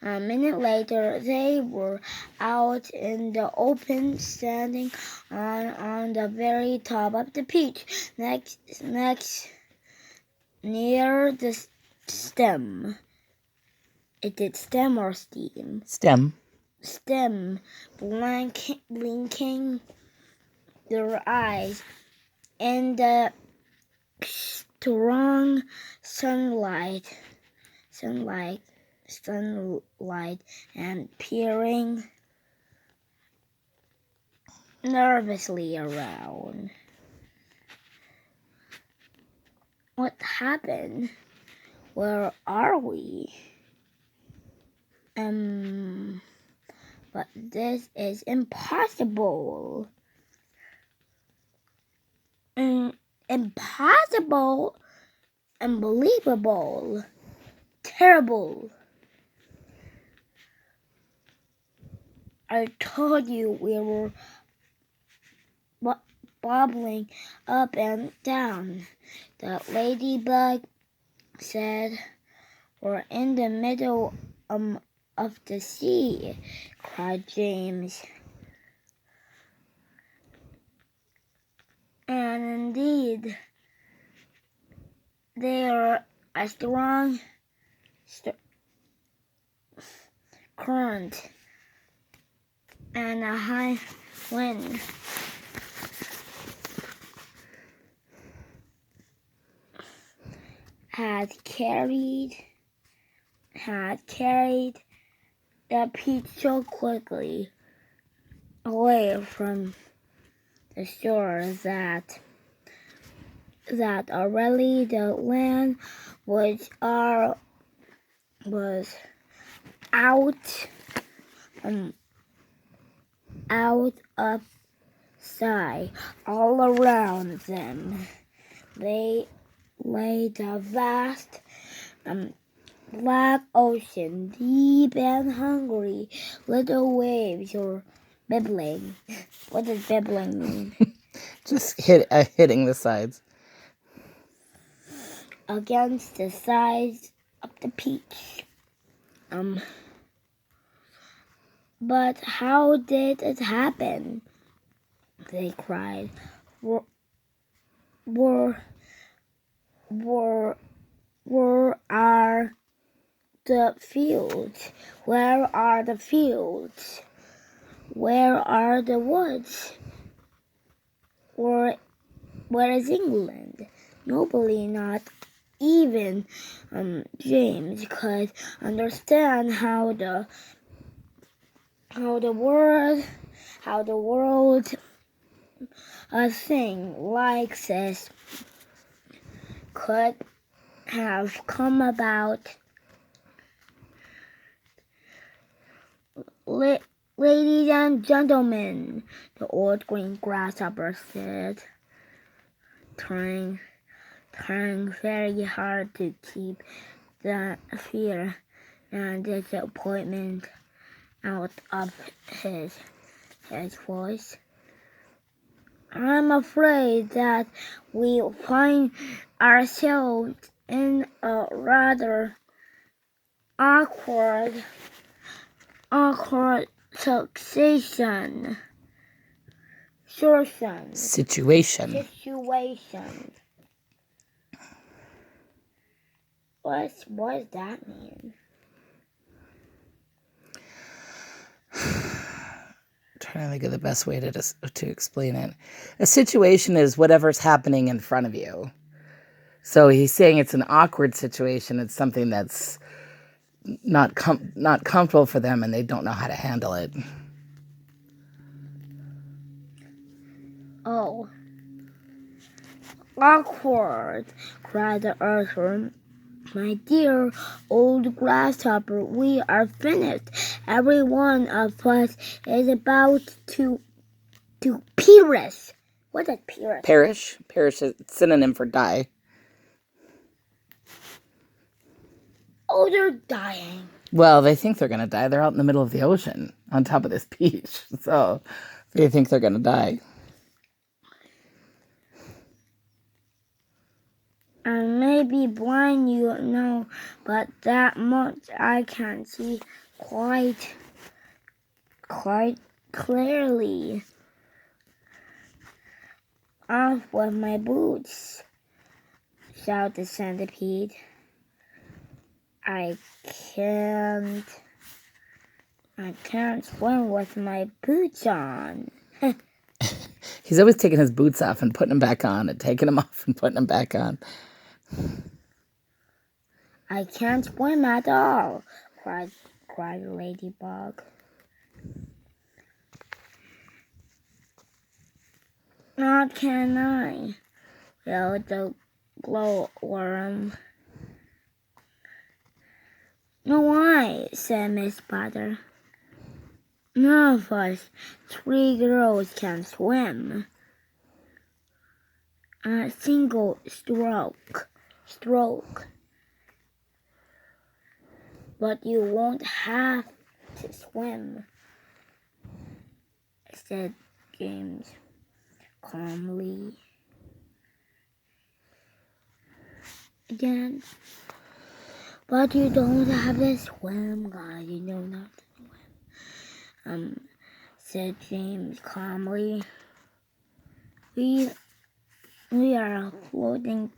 A minute later, they were out in the open, standing on the very top of the peach, next near the stem. Is it stem or steam? Stem. Stem, blinking their eyes in the strong sunlight, and peering nervously around. What happened? Where are we? But this is impossible. Impossible, unbelievable, terrible. I told you we were bobbling up and down. The ladybug said, "We're in the middle of the sea," cried James. And indeed, there a strong current and a high wind had carried the peach so quickly away from the shore that already the land was out of sight. All around them they lay the vast black ocean, deep and hungry. Little waves were bibbling. What does bibbling mean? Just hitting the sides. Against the sides of the peach. But how did it happen? They cried. Where are the fields? Where are the fields? Where are the woods? Where is England? Nobody, not even James, could understand how the world a thing like this could have come about. Ladies and gentlemen, the old green grasshopper said, trying very hard to keep the fear and disappointment out of his voice. I'm afraid that we'll find ourselves in a rather awkward situation. What does that mean? Trying to think of the best way to explain it. A situation is whatever's happening in front of you. So he's saying it's an awkward situation. It's something that's not comfortable for them, and they don't know how to handle it. Oh, awkward, cried the earthworm. My dear old grasshopper, we are finished. Every one of us is about to perish. What is perish? Perish is a synonym for die. Oh, they're dying. Well, they think they're going to die. They're out in the middle of the ocean on top of this peach. So they think they're going to die. I may be blind, but that much I can see. quite clearly. Off with my boots, shouted the centipede. I can't swim with my boots on. He's always taking his boots off and putting them back on and taking them off and putting them back on. I can't swim at all, cried the ladybug. Not can I, yelled the glowworm. No, why? Said Miss Butter. None of us 3 girls can swim. A single stroke. But you won't have to swim, said James calmly. Again. But you don't have to swim, guys. You don't have to swim. Said James calmly. We are floating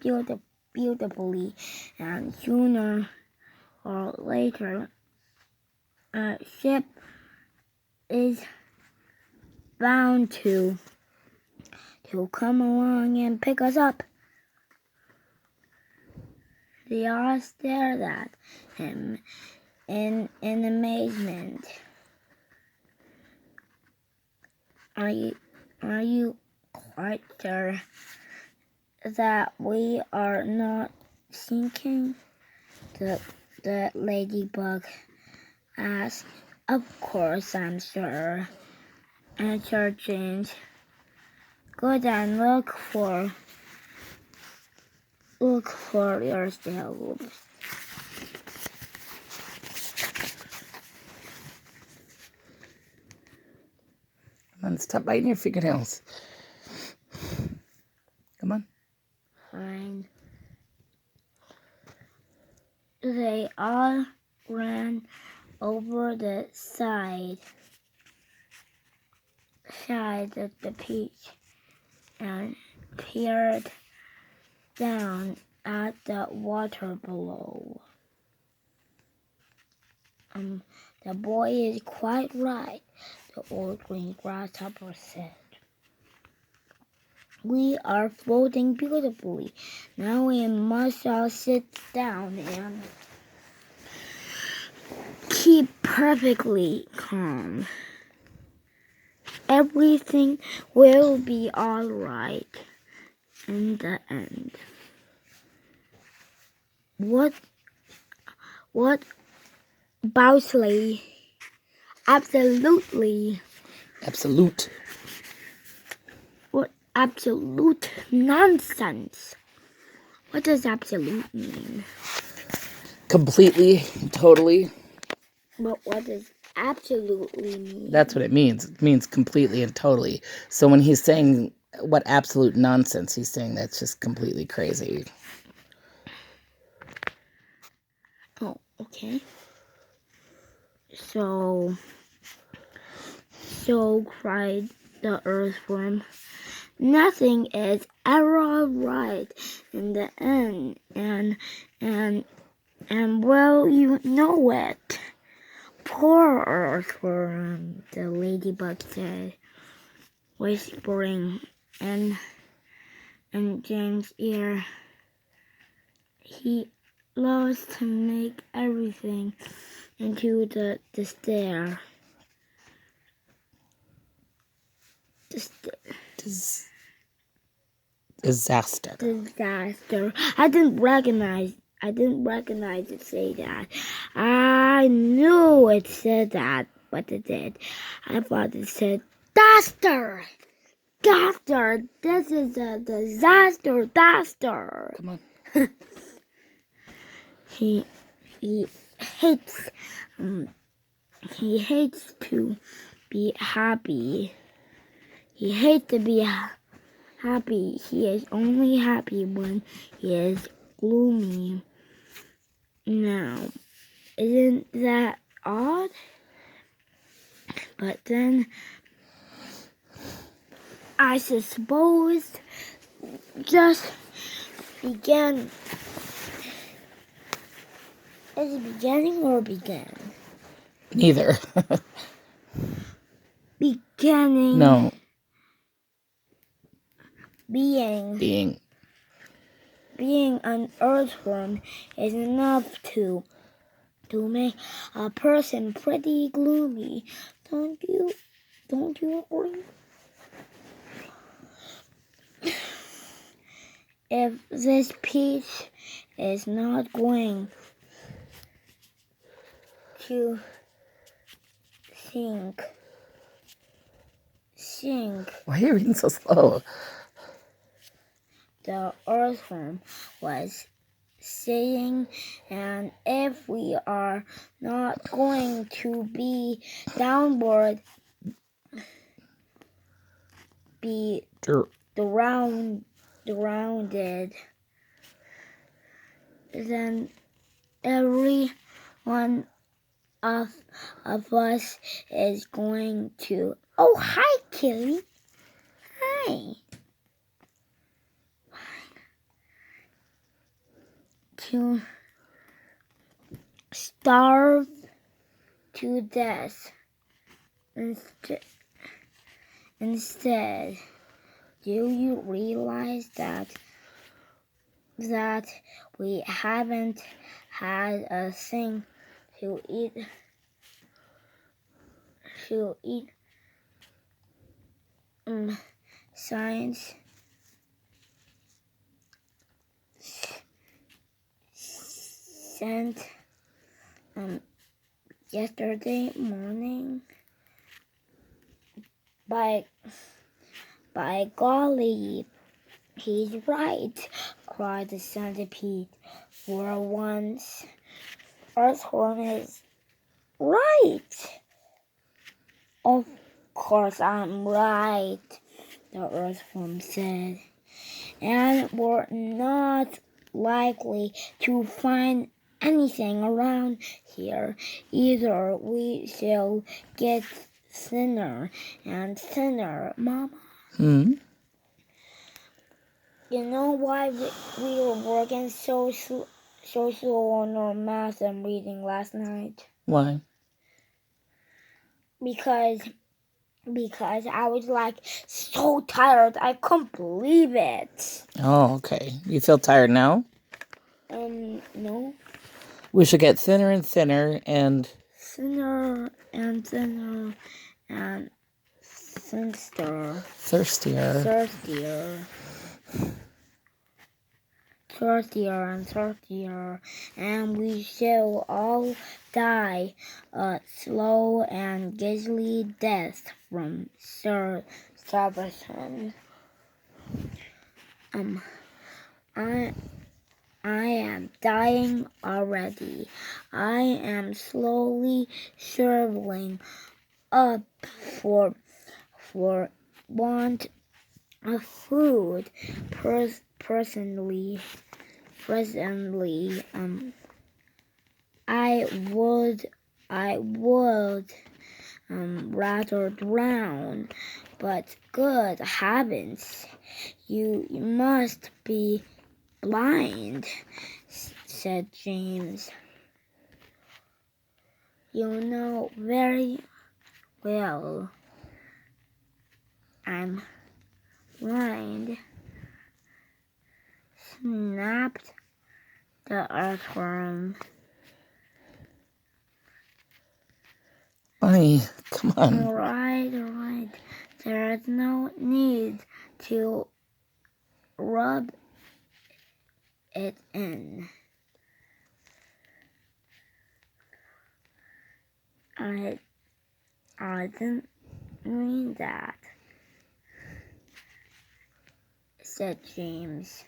beautifully, and sooner or later, a ship is bound to come along and pick us up. They all stared at him in amazement. Are you quite sure that we are not sinking? The ladybug asked. Of course I'm sure, answered James. Go and look for yourselves. Come on, stop biting your fingernails. Come on. Fine. They all ran over the side of the beach and peered down at the water below. The boy is quite right, the old green grasshopper said. We are floating beautifully. Now we must all sit down and keep perfectly calm. Everything will be all right in the end. What Bowsley? Absolutely. Absolute. What absolute nonsense? What does absolute mean? Completely, totally. But what does absolutely mean? That's what it means. It means completely and totally. So when he's saying what absolute nonsense, he's saying that's just completely crazy. Oh, okay. So cried the earthworm. Nothing is ever all right in the end, and well, you know it. Poor earthworm, the ladybug said, whispering in James' ear. He loves to make everything into the stair. Disaster. I didn't recognize it say that. I knew it said that, but it did. I thought it said disaster. This is a disaster. Come on. He hates to be happy. He hates to be happy. He is only happy when he is gloomy. Now, isn't that odd, but then I suppose just began. Is it beginning or began? Neither. Beginning. No. Being an earthworm is enough to make a person pretty gloomy. Don't you agree? If this peach is not going to sink, Why are you reading so slow? the earthworm was saying, and if we are not going to be downward, be drowned, then every one of us is going to. Oh, hi, Killy. Hi. To starve to death. Instead, do you realize that we haven't had a thing to eat science sent yesterday morning? By golly, he's right, cried the centipede. For once, Earthworm is right. Of course I'm right, the Earthworm said. And we're not likely to find anything around here either. We shall get thinner and thinner, Mama. Hmm? You know why we were working so slow on our math and reading last night? Why? Because I was like so tired. I couldn't believe it. Oh, okay. You feel tired now? No. We should get thinner and thinner and... Thinner and thinner and thirstier. Thirstier and thirstier, and we shall all die a slow and grisly death from starvation. I am dying already. I am slowly shriveling up for want of food. Presently, I would rather drown, but good heavens, you must be blind, said James. You know very well I'm blind, snapped the earthworm. Bunny, come on. All right. There's no need to rub it in. I didn't mean that, said James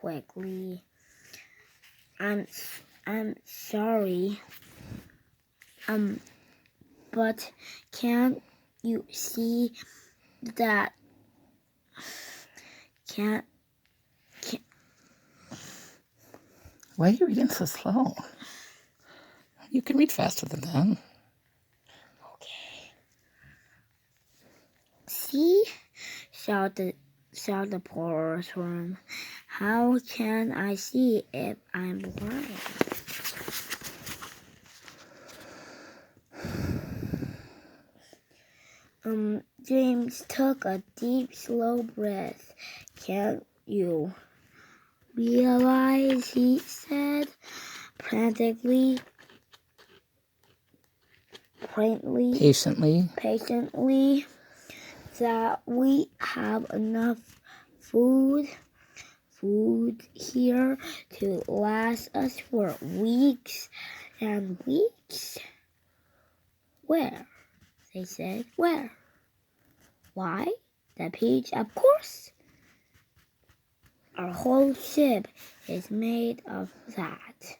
quickly. I'm sorry. But can't you see that? Why are you reading so slow? You can read faster than that. Okay. See? Shouted the poor worm. How can I see if I'm blind? James took a deep, slow breath. Can't you realize, he said, frantically, patiently, that we have enough food here to last us for weeks and weeks? Where? They said. Where? Why? The peach, of course. Our whole ship is made of that.